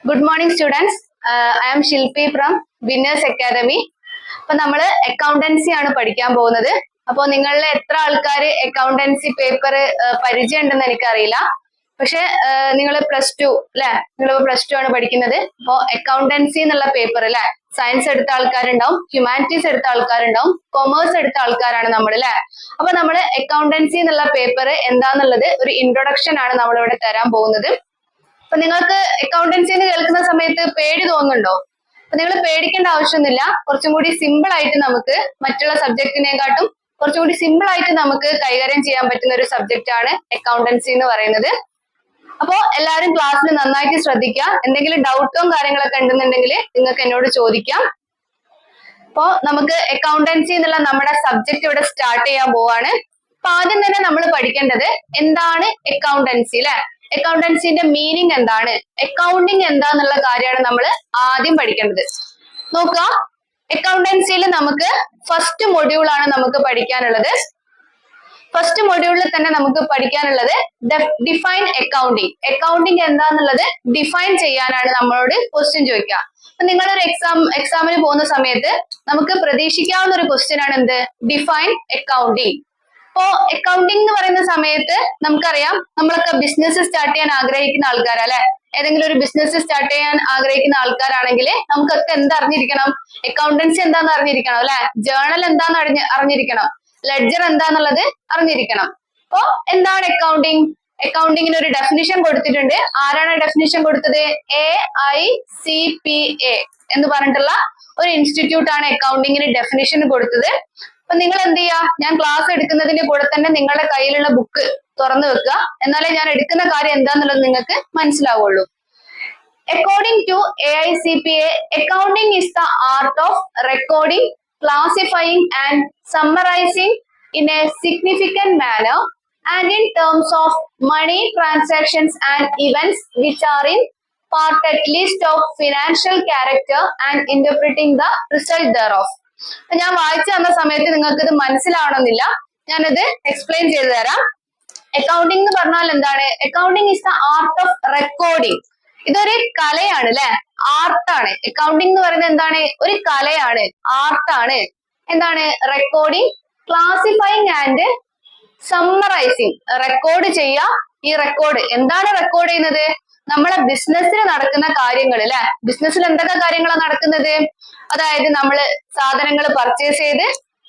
Good morning, students. I am Shilpi from Winners Academy. അപ്പോൾ നമ്മൾ accountancy ആണ് പഠിക്കാൻ പോകുന്നത്. അപ്പോൾ നിങ്ങളിൽ എത്ര ആൾക്കാർ അക്കൗണ്ടൻസി പേപ്പർ പരിചയം ഉണ്ടെന്ന് എനിക്കറിയില്ല. പക്ഷെ നിങ്ങൾ +2 അല്ലേ, നിങ്ങൾ +2 ആണ് പഠിക്കുന്നത്. അപ്പോൾ അക്കൗണ്ടൻസി എന്നുള്ള പേപ്പർ അല്ലേ, സയൻസ് എടുത്ത ആൾക്കാരുണ്ടാവും, ഹ്യൂമാനിറ്റീസ് എടുത്ത ആൾക്കാരുണ്ടാവും, കൊമേഴ്സ് എടുത്ത ആൾക്കാരാണ് നമ്മൾ അല്ലേ. അപ്പൊ നമ്മൾ അക്കൗണ്ടൻസി എന്നുള്ള പേപ്പർ എന്താന്നുള്ളത് ഒരു ഇൻട്രൊഡക്ഷൻ ആണ് നമ്മളിവിടെ തരാൻ പോകുന്നത്. അപ്പൊ നിങ്ങൾക്ക് അക്കൗണ്ടൻസി എന്ന് കേൾക്കുന്ന സമയത്ത് പേടി തോന്നുന്നുണ്ടോ? അപ്പൊ നിങ്ങൾ പേടിക്കേണ്ട ആവശ്യമൊന്നുമില്ല. കുറച്ചും കൂടി സിമ്പിൾ ആയിട്ട് നമുക്ക് മറ്റുള്ള സബ്ജക്റ്റിനെക്കാട്ടും കുറച്ചും കൂടി സിമ്പിൾ ആയിട്ട് നമുക്ക് കൈകാര്യം ചെയ്യാൻ പറ്റുന്ന ഒരു സബ്ജക്റ്റ് ആണ് അക്കൗണ്ടൻസി എന്ന് പറയുന്നത്. അപ്പോൾ എല്ലാവരും ക്ലാസ്സിൽ നന്നായിട്ട് ശ്രദ്ധിക്കുക. എന്തെങ്കിലും ഡൗട്ടോ കാര്യങ്ങളൊക്കെ ഉണ്ടെന്നുണ്ടെങ്കിൽ നിങ്ങൾക്ക് എന്നോട് ചോദിക്കാം. അപ്പോൾ നമുക്ക് അക്കൗണ്ടൻസി എന്നുള്ള നമ്മുടെ സബ്ജക്റ്റ് ഇവിടെ സ്റ്റാർട്ട് ചെയ്യാൻ പോവാണ്. അപ്പൊ ആദ്യം തന്നെ നമ്മൾ പഠിക്കേണ്ടത് എന്താണ് അക്കൗണ്ടൻസി അല്ലെ, അക്കൗണ്ടൻസിന്റെ മീനിങ് എന്താണ്, അക്കൗണ്ടിങ് എന്താന്നുള്ള കാര്യമാണ് നമ്മൾ ആദ്യം പഠിക്കേണ്ടത്. നോക്കുക, അക്കൗണ്ടൻസിയിൽ നമുക്ക് ഫസ്റ്റ് മൊഡ്യൂൾ ആണ് നമുക്ക് പഠിക്കാനുള്ളത്. ഫസ്റ്റ് മൊഡ്യൂളിൽ തന്നെ നമുക്ക് പഠിക്കാനുള്ളത് ഡിഫൈൻ അക്കൗണ്ടിങ്. അക്കൗണ്ടിങ് എന്താന്നുള്ളത് ഡിഫൈൻ ചെയ്യാനാണ് നമ്മളോട് ക്വസ്റ്റ്യൻ ചോദിക്കുക. അപ്പൊ നിങ്ങളൊരു എക്സാമിന് പോകുന്ന സമയത്ത് നമുക്ക് പ്രതീക്ഷിക്കാവുന്ന ഒരു ക്വസ്റ്റ്യൻ ആണ് എന്ത്, ഡിഫൈൻ അക്കൗണ്ടിങ്. അപ്പോ അക്കൗണ്ടിങ് എന്ന് പറയുന്ന സമയത്ത് നമുക്കറിയാം, നമ്മളൊക്കെ ബിസിനസ് സ്റ്റാർട്ട് ചെയ്യാൻ ആഗ്രഹിക്കുന്ന ആൾക്കാരല്ലേ, ഏതെങ്കിലും ഒരു ബിസിനസ് സ്റ്റാർട്ട് ചെയ്യാൻ ആഗ്രഹിക്കുന്ന ആൾക്കാരാണെങ്കിൽ നമുക്കൊക്കെ എന്തറിഞ്ഞിരിക്കണം, അക്കൗണ്ടൻസി എന്താന്ന് അറിഞ്ഞിരിക്കണം അല്ലെ, ജേണൽ എന്താന്ന് അറിഞ്ഞിരിക്കണം, ലെഡ്ജർ എന്താന്നുള്ളത് അറിഞ്ഞിരിക്കണം. അപ്പോ എന്താണ് അക്കൗണ്ടിങ്? അക്കൗണ്ടിങ്ങിന് ഒരു ഡെഫിനിഷൻ കൊടുത്തിട്ടുണ്ട്. ആരാണ് ഡെഫിനിഷൻ കൊടുത്തത്? AICPA എന്ന് പറഞ്ഞിട്ടുള്ള ഒരു ഇൻസ്റ്റിറ്റ്യൂട്ട് ആണ് അക്കൗണ്ടിങ്ങിന് ഡെഫിനിഷൻ കൊടുത്തത്. അപ്പൊ നിങ്ങൾ എന്ത് ചെയ്യാ, ഞാൻ ക്ലാസ് എടുക്കുന്നതിന്റെ കൂടെ തന്നെ നിങ്ങളുടെ കയ്യിലുള്ള ബുക്ക് തുറന്നു വെക്കുക. എന്നാലേ ഞാൻ എടുക്കുന്ന കാര്യം എന്താന്നുള്ളത് നിങ്ങൾക്ക് മനസ്സിലാവുള്ളൂ. According to AICPA, accounting is the art of recording, classifying and summarizing in a significant manner and in terms of money transactions and events which are in part at least of financial character and interpreting the result thereof. ഞാൻ വായിച്ചു തന്ന സമയത്ത് നിങ്ങൾക്ക് ഇത് മനസ്സിലാവണമെന്നില്ല, ഞാനത് explain ചെയ്തു തരാം. Accounting എന്ന് പറഞ്ഞാൽ എന്താണ്? Accounting is the art of recording. ഇതൊരു കലയാണ് അല്ലെ, ആർട്ടാണ്. അക്കൗണ്ടിങ് എന്ന് പറയുന്നത് എന്താണ്? ഒരു കലയാണ്, ആർട്ടാണ്. എന്താണ്? Recording, classifying and summarising. Record ചെയ്യുക. ഈ റെക്കോർഡ് എന്താണ് റെക്കോർഡ് ചെയ്യുന്നത്? നമ്മളെ ബിസിനസ്സിൽ നടക്കുന്ന കാര്യങ്ങൾ അല്ലെ. ബിസിനസ്സിൽ എന്തൊക്കെ കാര്യങ്ങളാണ് നടക്കുന്നത്? അതായത് നമ്മൾ സാധനങ്ങൾ പർച്ചേസ് ചെയ്ത്,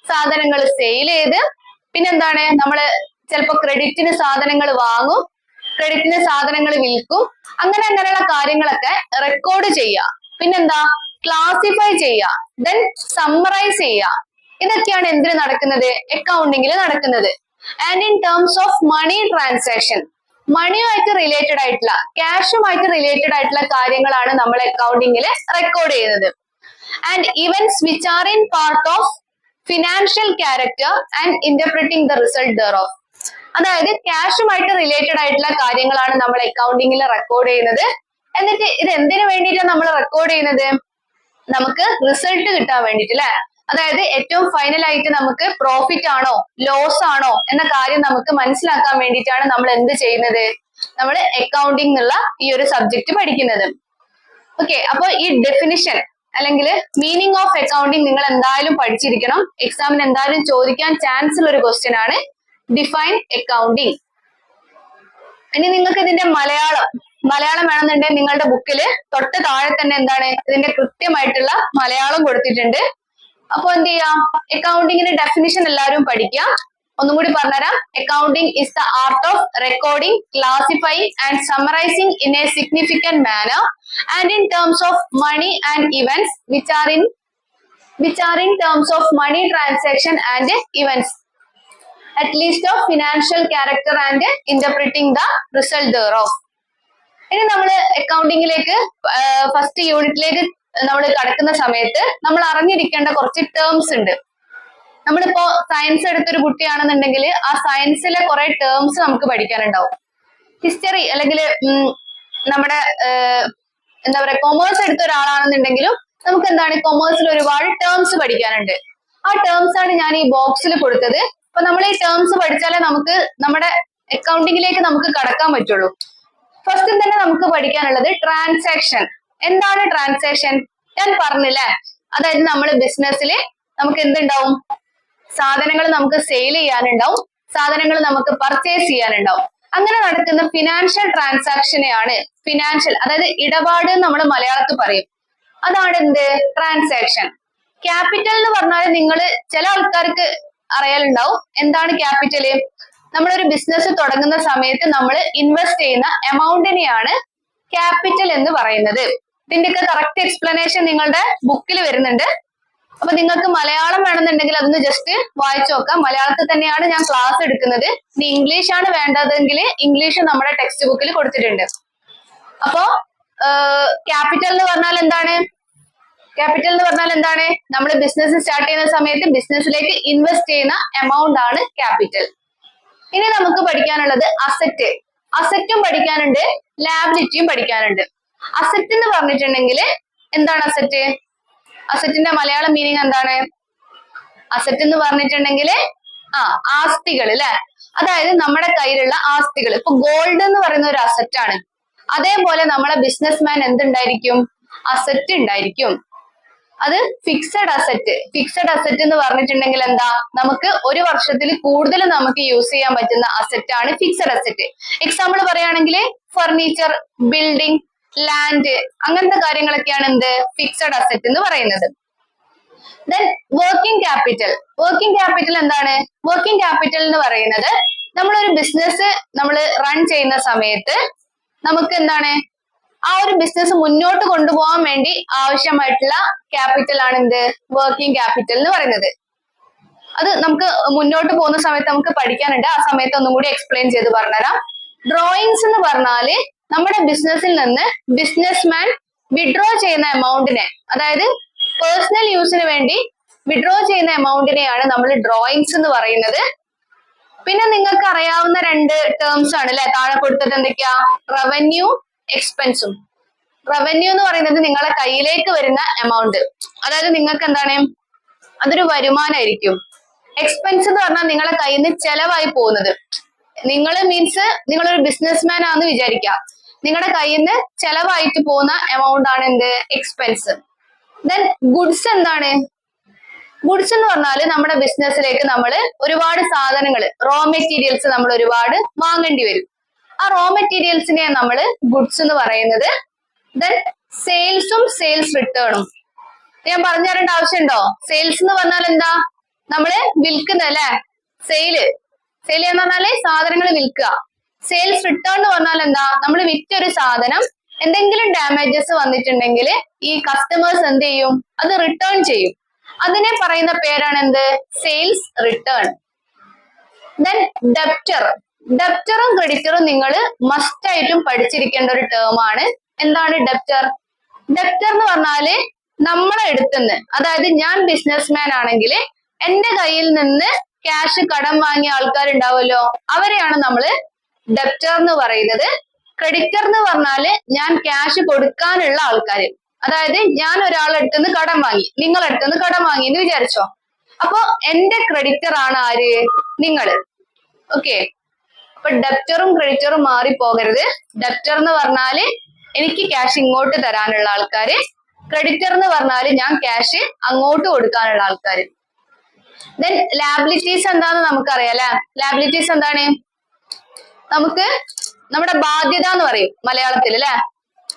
സാധനങ്ങൾ സെയിൽ ചെയ്ത്, പിന്നെന്താണ്, നമ്മൾ ചിലപ്പോൾ ക്രെഡിറ്റിന് സാധനങ്ങൾ വാങ്ങും, ക്രെഡിറ്റിന് സാധനങ്ങൾ വിൽക്കും, അങ്ങനെയുള്ള കാര്യങ്ങളൊക്കെ റെക്കോർഡ് ചെയ്യുക. പിന്നെന്താ, ക്ലാസിഫൈ ചെയ്യുക, ദെൻ സമ്മറൈസ് ചെയ്യുക. ഇതൊക്കെയാണ് എന്തിന് നടക്കുന്നത്? അക്കൗണ്ടിങ്ങിൽ നടക്കുന്നത്. And in terms of money transaction, മണിയുമായിട്ട് റിലേറ്റഡ് ആയിട്ടുള്ള, ക്യാഷുമായിട്ട് റിലേറ്റഡ് ആയിട്ടുള്ള കാര്യങ്ങളാണ് നമ്മൾ അക്കൗണ്ടിങ്ങിൽ റെക്കോർഡ് ചെയ്യുന്നത്. And events which are in part of financial character and interpreting the result thereof. അതായത് ക്യാഷുമായിട്ട് റിലേറ്റഡ് ആയിട്ടുള്ള കാര്യങ്ങളാണ് നമ്മൾ അക്കൗണ്ടിങ്ങിൽ റെക്കോർഡ് ചെയ്യുന്നത്. എന്നിട്ട് ഇത് എന്തിനു വേണ്ടിയിട്ടാണ് നമ്മൾ റെക്കോർഡ് ചെയ്യുന്നത്? നമുക്ക് റിസൾട്ട് കിട്ടാൻ വേണ്ടിയിട്ട് അല്ലെ. അതായത് ഏറ്റവും ഫൈനൽ ആയിട്ട് നമുക്ക് പ്രോഫിറ്റ് ആണോ ലോസ് ആണോ എന്ന കാര്യം നമുക്ക് മനസ്സിലാക്കാൻ വേണ്ടിയിട്ടാണ് നമ്മൾ എന്ത് ചെയ്യുന്നത്, നമ്മൾ അക്കൗണ്ടിങ് എന്നുള്ള ഈ ഒരു സബ്ജക്ട് പഠിക്കുന്നത്. ഓക്കെ, അപ്പൊ ഈ ഡെഫിനിഷൻ അല്ലെങ്കിൽ മീനിങ് ഓഫ് അക്കൗണ്ടിങ് നിങ്ങൾ എന്തായാലും പഠിച്ചിരിക്കണം. എക്സാമിന് എന്തായാലും ചോദിക്കാൻ ചാൻസ് ഉള്ള ഒരു ക്വസ്റ്റ്യൻ ആണ് ഡിഫൈൻ അക്കൗണ്ടിങ്. ഇനി നിങ്ങൾക്ക് ഇതിന്റെ മലയാളം വേണമെന്നുണ്ടെങ്കിൽ നിങ്ങളുടെ ബുക്കിൽ തൊട്ട് താഴെ തന്നെ എന്താണ്, ഇതിന്റെ കൃത്യമായിട്ടുള്ള മലയാളം കൊടുത്തിട്ടുണ്ട്. അപ്പൊ എന്ത് ചെയ്യാം, അക്കൗണ്ടിങ്ങിന്റെ ഡെഫിനിഷൻ എല്ലാവരും പഠിക്കുക. ഒന്നും കൂടി പറഞ്ഞുതരാം. Accounting is the art of recording, classifying and summarising in a significant manner and in terms of money and events which are in terms of money transaction and events at least of financial character and interpreting the result thereof. ഇനി നമ്മൾ അക്കൗണ്ടിങ്ങിലേക്ക് first യൂണിറ്റിലേക്ക് നമ്മൾ കടക്കുന്ന സമയത്ത് നമ്മൾ അറിഞ്ഞിരിക്കേണ്ട കുറച്ച് terms ഉണ്ട്. നമ്മളിപ്പോ സയൻസ് എടുത്തൊരു കുട്ടിയാണെന്നുണ്ടെങ്കിൽ ആ സയൻസിലെ കുറെ ടേംസ് നമുക്ക് പഠിക്കാനുണ്ടാവും. ഹിസ്റ്ററി അല്ലെങ്കിൽ നമ്മുടെ എന്താ പറയാ, കൊമേഴ്സ് എടുത്ത ഒരാളാണെന്നുണ്ടെങ്കിലും നമുക്ക് എന്താണ്, കൊമേഴ്സിൽ ഒരുപാട് ടേംസ് പഠിക്കാനുണ്ട്. ആ ടേംസ് ആണ് ഞാൻ ഈ ബോക്സിൽ കൊടുത്തത്. അപ്പൊ നമ്മൾ ഈ ടേംസ് പഠിച്ചാലേ നമുക്ക് നമ്മുടെ അക്കൗണ്ടിങ്ങിലേക്ക് നമുക്ക് കടക്കാൻ പറ്റുള്ളൂ. ഫസ്റ്റ് തന്നെ നമുക്ക് പഠിക്കാനുള്ളത് ട്രാൻസാക്ഷൻ. എന്താണ് ട്രാൻസാക്ഷൻ? ഞാൻ പറഞ്ഞില്ലേ, അതായത് നമ്മൾ ബിസിനസ്സിൽ നമുക്ക് എന്തുണ്ടാവും? സാധനങ്ങൾ നമുക്ക് സെയിൽ ചെയ്യാനുണ്ടാവും, സാധനങ്ങൾ നമുക്ക് പർച്ചേസ് ചെയ്യാനുണ്ടാവും. അങ്ങനെ നടക്കുന്ന ഫിനാൻഷ്യൽ ട്രാൻസാക്ഷനെയാണ് ഫിനാൻഷ്യൽ, അതായത് ഇടപാട് എന്ന് നമ്മൾ മലയാളത്തിൽ പറയും. അതാണ് എന്ത്? ട്രാൻസാക്ഷൻ. ക്യാപിറ്റൽ എന്ന് പറഞ്ഞാൽ നിങ്ങൾ ചില ആൾക്കാർക്ക് അറിയാലുണ്ടാവും എന്താണ് ക്യാപിറ്റല്. നമ്മളൊരു ബിസിനസ് തുടങ്ങുന്ന സമയത്ത് നമ്മൾ ഇൻവെസ്റ്റ് ചെയ്യുന്ന എമൗണ്ടിനെയാണ് ക്യാപിറ്റൽ എന്ന് പറയുന്നത്. ഇതിന്റെയൊക്കെ കറക്റ്റ് എക്സ്പ്ലനേഷൻ നിങ്ങളുടെ ബുക്കിൽ വരുന്നുണ്ട്. അപ്പൊ നിങ്ങൾക്ക് മലയാളം വേണമെന്നുണ്ടെങ്കിൽ അതൊന്ന് ജസ്റ്റ് വായിച്ചു നോക്കാം. മലയാളത്തിൽ തന്നെയാണ് ഞാൻ ക്ലാസ് എടുക്കുന്നത്. ഇനി ഇംഗ്ലീഷ് ആണ് വേണ്ടതെങ്കിൽ ഇംഗ്ലീഷ് നമ്മുടെ ടെക്സ്റ്റ് ബുക്കിൽ കൊടുത്തിട്ടുണ്ട്. അപ്പോ ക്യാപിറ്റൽ എന്ന് പറഞ്ഞാൽ എന്താണ്? ക്യാപിറ്റൽ എന്ന് പറഞ്ഞാൽ എന്താണ്? നമ്മൾ ബിസിനസ് സ്റ്റാർട്ട് ചെയ്യുന്ന സമയത്ത് ബിസിനസ്സിലേക്ക് ഇൻവെസ്റ്റ് ചെയ്യുന്ന എമൗണ്ട് ആണ് ക്യാപിറ്റൽ. ഇനി നമുക്ക് പഠിക്കാനുള്ളത് അസറ്റ്. അസറ്റും പഠിക്കാനുണ്ട്, ലാബിലിറ്റിയും പഠിക്കാനുണ്ട്. അസറ്റ് എന്ന് പറഞ്ഞിട്ടുണ്ടെങ്കിൽ എന്താണ് അസറ്റ്? അസറ്റിന്റെ മലയാളം മീനിങ് എന്താണ്? അസറ്റ് എന്ന് പറഞ്ഞിട്ടുണ്ടെങ്കിൽ ആസ്തികൾ അല്ലെ, അതായത് നമ്മുടെ കയ്യിലുള്ള ആസ്തികൾ. ഇപ്പൊ ഗോൾഡ് എന്ന് പറയുന്ന ഒരു അസറ്റ് ആണ്. അതേപോലെ നമ്മളെ ബിസിനസ്മാൻ എന്തുണ്ടായിരിക്കും? അസറ്റ് ഉണ്ടായിരിക്കും. അത് ഫിക്സഡ് അസറ്റ്. ഫിക്സഡ് അസറ്റ് എന്ന് പറഞ്ഞിട്ടുണ്ടെങ്കിൽ എന്താ? നമുക്ക് ഒരു വർഷത്തിൽ കൂടുതൽ നമുക്ക് യൂസ് ചെയ്യാൻ പറ്റുന്ന അസറ്റ് ആണ് ഫിക്സഡ് അസറ്റ്. എക്സാമ്പിൾ പറയുകയാണെങ്കിൽ ഫർണിച്ചർ, ബിൽഡിംഗ്, ലാൻഡ്, അങ്ങനത്തെ കാര്യങ്ങളൊക്കെയാണ് എന്ത്? ഫിക്സഡ് അസറ്റ് എന്ന് പറയുന്നത്. Then working capital. Working capital എന്താണ്? വർക്കിംഗ് ക്യാപിറ്റൽ എന്ന് പറയുന്നത് നമ്മളൊരു ബിസിനസ് നമ്മൾ റൺ ചെയ്യുന്ന സമയത്ത് നമുക്ക് എന്താണ്, ആ ഒരു ബിസിനസ് മുന്നോട്ട് കൊണ്ടുപോകാൻ വേണ്ടി ആവശ്യമായിട്ടുള്ള ക്യാപിറ്റൽ ആണ് എന്ത്? വർക്കിംഗ് ക്യാപിറ്റൽ എന്ന് പറയുന്നത്. അത് നമുക്ക് മുന്നോട്ട് പോകുന്ന സമയത്ത് നമുക്ക് പഠിക്കാനുണ്ട്. ആ സമയത്ത് ഒന്നും കൂടി എക്സ്പ്ലെയിൻ ചെയ്ത് പറഞ്ഞുതരാം. ഡ്രോയിങ്സ് എന്ന് പറഞ്ഞാല് നമ്മുടെ ബിസിനസ്സിൽ നിന്ന് ബിസിനസ്മാൻ വിഡ്രോ ചെയ്യുന്ന എമൗണ്ടിനെ, അതായത് പേഴ്സണൽ യൂസിന് വേണ്ടി വിഡ്രോ ചെയ്യുന്ന എമൗണ്ടിനെയാണ് നമ്മൾ ഡ്രോയിങ്സ് എന്ന് പറയുന്നത്. പിന്നെ നിങ്ങൾക്ക് അറിയാവുന്ന രണ്ട് ടേംസ് ആണ് അല്ലെ താഴെ കൊടുത്തത്. എന്തൊക്കെയാ? റവന്യൂ, എക്സ്പെൻസും. റവന്യൂ എന്ന് പറയുന്നത് നിങ്ങളെ കയ്യിലേക്ക് വരുന്ന എമൗണ്ട്, അതായത് നിങ്ങൾക്ക് എന്താണ്, അതൊരു വരുമാനമായിരിക്കും. എക്സ്പെൻസ് എന്ന് പറഞ്ഞാൽ നിങ്ങളെ കയ്യിൽ നിന്ന് ചെലവായി പോകുന്നത്. നിങ്ങൾ മീൻസ് നിങ്ങളൊരു ബിസിനസ്മാൻ ആണെന്ന് വിചാരിക്കാം, നിങ്ങളുടെ കയ്യിൽ നിന്ന് ചെലവായിട്ട് പോകുന്ന എമൗണ്ട് ആണ് എന്ത്? എക്സ്പെൻസ്. ദെൻ ഗുഡ്സ് എന്താണ്? ഗുഡ്സ് എന്ന് പറഞ്ഞാൽ നമ്മുടെ ബിസിനസ്സിലേക്ക് നമ്മൾ ഒരുപാട് സാധനങ്ങൾ, റോ മെറ്റീരിയൽസ് നമ്മൾ ഒരുപാട് വാങ്ങേണ്ടി വരും. ആ റോ മെറ്റീരിയൽസിനെ നമ്മൾ ഗുഡ്സ് എന്ന് പറയുന്നത്. ദെൻ സെയിൽസും സെയിൽസ് റിട്ടേണും ഞാൻ പറഞ്ഞു തരേണ്ട ആവശ്യമുണ്ടോ? സെയിൽസ് എന്ന് പറഞ്ഞാൽ എന്താ? നമ്മള് വിൽക്കുന്ന അല്ലെ, സെയില് എന്ന് പറഞ്ഞാല് സാധനങ്ങൾ വിൽക്കുക. സെയിൽസ് റിട്ടേൺ എന്ന് പറഞ്ഞാൽ എന്താ? നമ്മൾ വിറ്റൊരു സാധനം എന്തെങ്കിലും ഡാമേജസ് വന്നിട്ടുണ്ടെങ്കിൽ ഈ കസ്റ്റമേഴ്സ് എന്ത് ചെയ്യും? അത് റിട്ടേൺ ചെയ്യും. അതിനെ പറയുന്ന പേരാണ് എന്ത്? Sales return. Then debtor. ഡെപ്റ്ററും ക്രെഡിറ്ററും നിങ്ങൾ മസ്റ്റ് ആയിട്ടും പഠിച്ചിരിക്കേണ്ട ഒരു ടേം ആണ്. എന്താണ് ഡെപ്റ്റർ? ഡെപ്റ്റർ എന്ന് പറഞ്ഞാല് നമ്മളെ അടുത്തുനിന്ന്, അതായത് ഞാൻ ബിസിനസ്മാൻ ആണെങ്കിൽ എന്റെ കയ്യിൽ നിന്ന് ക്യാഷ് കടം വാങ്ങിയ ആൾക്കാരുണ്ടാവുമല്ലോ, അവരെയാണ് നമ്മൾ ഡെപ്റ്റർ എന്ന് പറയുന്നത്. ക്രെഡിറ്റർ എന്ന് പറഞ്ഞാല് ഞാൻ ക്യാഷ് കൊടുക്കാനുള്ള ആൾക്കാര്, അതായത് ഞാൻ ഒരാളടുത്തുനിന്ന് കടം വാങ്ങി, നിങ്ങളടുത്തുനിന്ന് കടം വാങ്ങി എന്ന് വിചാരിച്ചോ. അപ്പൊ എന്റെ ക്രെഡിറ്റർ ആണ് ആര്? നിങ്ങള്. ഓക്കെ, അപ്പൊ ഡെപ്റ്ററും ക്രെഡിറ്ററും മാറിപ്പോകരുത്. ഡെപ്റ്റർ എന്ന് പറഞ്ഞാല് എനിക്ക് ക്യാഷ് ഇങ്ങോട്ട് തരാനുള്ള ആൾക്കാര്, ക്രെഡിറ്റർ എന്ന് പറഞ്ഞാല് ഞാൻ ക്യാഷ് അങ്ങോട്ട് കൊടുക്കാനുള്ള ആൾക്കാര്. ദെൻ ലാബിലിറ്റീസ് എന്താന്ന് നമുക്കറിയാം അല്ലെ. ലാബിലിറ്റീസ് എന്താണ്? നമുക്ക് നമ്മുടെ ബാധ്യത എന്ന് പറയും മലയാളത്തിൽ അല്ലെ.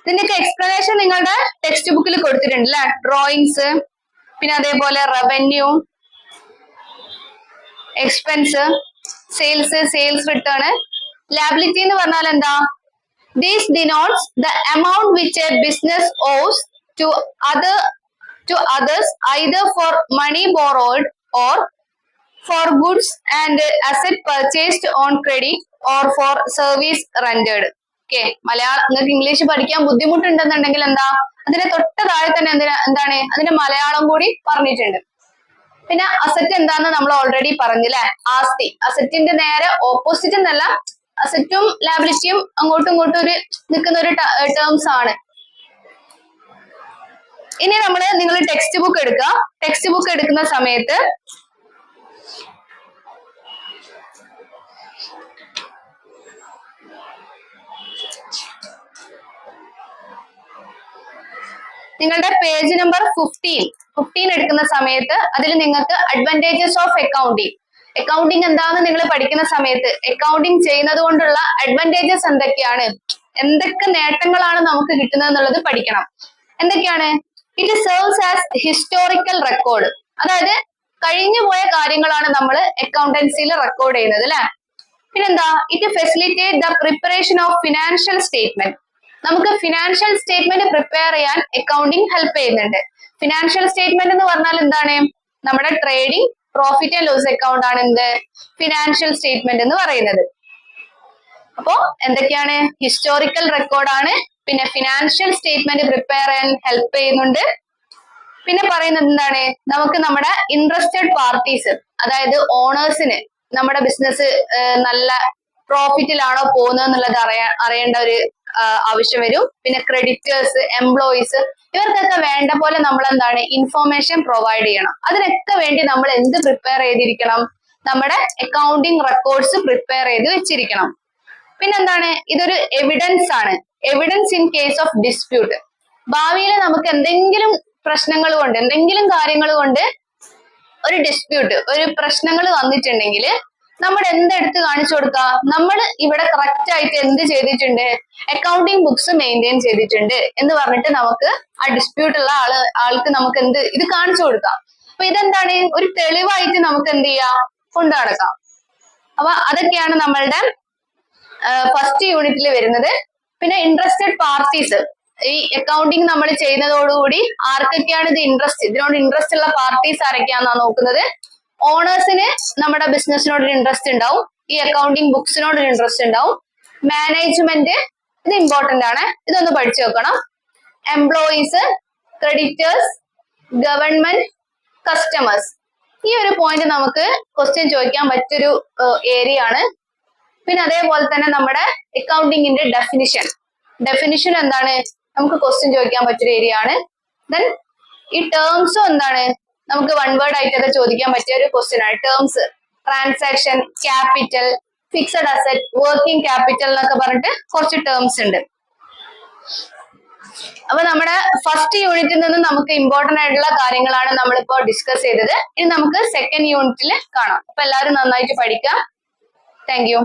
ഇതിന്റെയൊക്കെ എക്സ്പ്ലനേഷൻ നിങ്ങളുടെ ടെക്സ്റ്റ് ബുക്കിൽ കൊടുത്തിട്ടുണ്ട് അല്ലെ. ഡ്രോയിങ്സ്, പിന്നെ അതേപോലെ revenue, expense, sales, sales return. Liability എന്ന് പറഞ്ഞാൽ എന്താ? This denotes the amount which a business owes to others either for money borrowed or for goods and asset purchased on credit or for service rendered. Okay, Malayalam നിങ്ങൾക്ക് English പഠിക്കാൻ ബുദ്ധിമുട്ടുണ്ടെന്നുണ്ടെങ്കിൽ എന്താ, അതിന്റെ തൊട്ട് താഴെ തന്നെ എന്താണ് അതിന്റെ മലയാളം കൂടി പറഞ്ഞിട്ടുണ്ട്. പിന്നെ അസറ്റ് എന്താന്ന് നമ്മൾ ഓൾറെഡി പറഞ്ഞില്ലേ, ആസ്തി. അസറ്റിന്റെ നേരെ ഓപ്പോസിറ്റ് എന്നല്ല, അസറ്റും ലാബിലിറ്റിയും അങ്ങോട്ടും ഇങ്ങോട്ടും ഒരു നിൽക്കുന്ന ഒരു ടേംസ് ആണ്. ഇനി നിങ്ങൾ ടെക്സ്റ്റ് ബുക്ക് എടുക്കുക. ടെക്സ്റ്റ് ബുക്ക് എടുക്കുന്ന സമയത്ത് നിങ്ങളുടെ പേജ് നമ്പർ 15 എടുക്കുന്ന സമയത്ത് അതിൽ നിങ്ങൾക്ക് അഡ്വാൻറ്റേജസ് ഓഫ് അക്കൗണ്ടിങ്, അക്കൗണ്ടിങ് എന്താണെന്ന് നിങ്ങൾ പഠിക്കുന്ന സമയത്ത് അക്കൗണ്ടിങ് ചെയ്യുന്നത് കൊണ്ടുള്ള അഡ്വാൻറ്റേജസ് എന്തൊക്കെയാണ്, എന്തൊക്കെ നേട്ടങ്ങളാണ് നമുക്ക് കിട്ടുന്നത് എന്നുള്ളത് പഠിക്കണം. എന്തൊക്കെയാണ്? It serves as historical record, അതായത് കഴിഞ്ഞു പോയ കാര്യങ്ങളാണ് നമ്മൾ അക്കൗണ്ടൻസിയിൽ റെക്കോർഡ് ചെയ്യുന്നത് അല്ലെ. പിന്നെന്താ? It facilitate the preparation of financial statement, നമുക്ക് ഫിനാൻഷ്യൽ സ്റ്റേറ്റ്മെന്റ് പ്രിപ്പയർ ചെയ്യാൻ അക്കൗണ്ടിങ് ഹെൽപ്പ് ചെയ്യുന്നുണ്ട്. ഫിനാൻഷ്യൽ സ്റ്റേറ്റ്മെന്റ് എന്ന് പറഞ്ഞാൽ എന്താണ്? നമ്മുടെ trading profit and loss account ആണ് എന്ത് ഫിനാൻഷ്യൽ സ്റ്റേറ്റ്മെന്റ് എന്ന് പറയുന്നത്. അപ്പോ എന്തൊക്കെയാണ്? ഹിസ്റ്റോറിക്കൽ റെക്കോർഡാണ്, പിന്നെ ഫിനാൻഷ്യൽ സ്റ്റേറ്റ്മെന്റ് പ്രിപ്പയർ ചെയ്യാൻ ഹെൽപ്പ് ചെയ്യുന്നുണ്ട്. പിന്നെ പറയുന്നത് എന്താണ്? നമുക്ക് നമ്മുടെ ഇൻട്രസ്റ്റഡ് പാർട്ടീസ്, അതായത് ഓണേഴ്സിന് നമ്മുടെ ബിസിനസ് നല്ല പ്രോഫിറ്റിലാണോ പോകുന്നത് എന്നുള്ളത് അറിയേണ്ട ഒരു ആവശ്യം വരും. പിന്നെ ക്രെഡിറ്റേഴ്സ്, എംപ്ലോയീസ്, ഇവർക്കൊക്കെ വേണ്ട പോലെ നമ്മൾ എന്താണ് ഇൻഫോർമേഷൻ പ്രൊവൈഡ് ചെയ്യണം. അതിനൊക്കെ വേണ്ടി നമ്മൾ എന്ത് പ്രിപ്പയർ ചെയ്തിരിക്കണം? നമ്മുടെ അക്കൗണ്ടിങ് റെക്കോർഡ്സ് പ്രിപ്പയർ ചെയ്ത് വെച്ചിരിക്കണം. പിന്നെന്താണ്? ഇതൊരു എവിഡൻസ് ആണ്, evidence in case of dispute. ഭാവിയിൽ നമുക്ക് എന്തെങ്കിലും പ്രശ്നങ്ങൾ കൊണ്ട്, എന്തെങ്കിലും കാര്യങ്ങൾ കൊണ്ട് ഒരു ഡിസ്പ്യൂട്ട്, ഒരു പ്രശ്നങ്ങൾ വന്നിട്ടുണ്ടെങ്കിൽ നമ്മൾ എന്തെടുത്ത് കാണിച്ചു കൊടുക്കുക? നമ്മൾ ഇവിടെ കറക്റ്റ് ആയിട്ട് എന്ത് ചെയ്തിട്ടുണ്ട്? അക്കൗണ്ടിങ് ബുക്സ് മെയിൻറ്റെയിൻ ചെയ്തിട്ടുണ്ട് എന്ന് പറഞ്ഞിട്ട് നമുക്ക് ആ ഡിസ്പ്യൂട്ട് ഉള്ള ആൾക്ക് നമുക്ക് എന്ത് ഇത് കാണിച്ചു കൊടുക്കാം. അപ്പൊ ഇതെന്താണ്? ഒരു തെളിവായിട്ട് നമുക്ക് എന്ത് ചെയ്യാം? കൊണ്ടു നടക്കാം. അപ്പൊ അതൊക്കെയാണ് നമ്മളുടെ ഫസ്റ്റ് യൂണിറ്റിൽ വരുന്നത്. പിന്നെ ഇൻട്രസ്റ്റഡ് പാർട്ടീസ്, ഈ അക്കൗണ്ടിങ് നമ്മൾ ചെയ്യുന്നതോടുകൂടി ആർക്കൊക്കെയാണ് ഇതിനോട് ഇൻട്രസ്റ്റ് ഉള്ള പാർട്ടീസ് ആരൊക്കെയാണെന്നാണ് നോക്കുന്നത്. ഓണേഴ്സിന് നമ്മുടെ ബിസിനസ്സിനോട് ഒരു ഇൻട്രസ്റ്റ് ഉണ്ടാവും, ഈ അക്കൗണ്ടിങ് ബുക്സിനോട് ഒരു ഇൻട്രസ്റ്റ് ഉണ്ടാവും. മാനേജ്മെന്റ്, ഇത് ഇമ്പോർട്ടന്റ് ആണ്, ഇതൊന്ന് പഠിച്ചു വെക്കണം. എംപ്ലോയീസ്, ക്രെഡിറ്റേഴ്സ്, ഗവൺമെന്റ്, കസ്റ്റമേഴ്സ്, ഈ ഒരു പോയിന്റ് നമുക്ക് ക്വസ്റ്റ്യൻ ചോദിക്കാൻ പറ്റൊരു ഏരിയ ആണ്. പിന്നെ അതേപോലെ തന്നെ നമ്മുടെ അക്കൗണ്ടിങ്ങിന്റെ ഡെഫിനിഷൻ എന്താണ്? നമുക്ക് ക്വസ്റ്റ്യൻ ചോദിക്കാൻ പറ്റിയൊരു ഏരിയ ആണ്. ദെൻ ഈ ടേംസും എന്താണ്? നമുക്ക് വൺ വേർഡ് ആയിട്ടൊക്കെ ചോദിക്കാൻ പറ്റിയ ഒരു ക്വസ്റ്റ്യൻ ആണ്. Terms, transaction, capital, fixed asset, working capital എന്നൊക്കെ പറഞ്ഞിട്ട് കുറച്ച് ടേംസ് ഉണ്ട്. അപ്പൊ നമ്മുടെ ഫസ്റ്റ് യൂണിറ്റിൽ നിന്ന് നമുക്ക് ഇമ്പോർട്ടന്റ് ആയിട്ടുള്ള കാര്യങ്ങളാണ് നമ്മളിപ്പോ ഡിസ്കസ് ചെയ്തത്. ഇനി നമുക്ക് സെക്കൻഡ് യൂണിറ്റിൽ കാണാം. അപ്പൊ എല്ലാവരും നന്നായിട്ട് പഠിക്കാം. Thank you.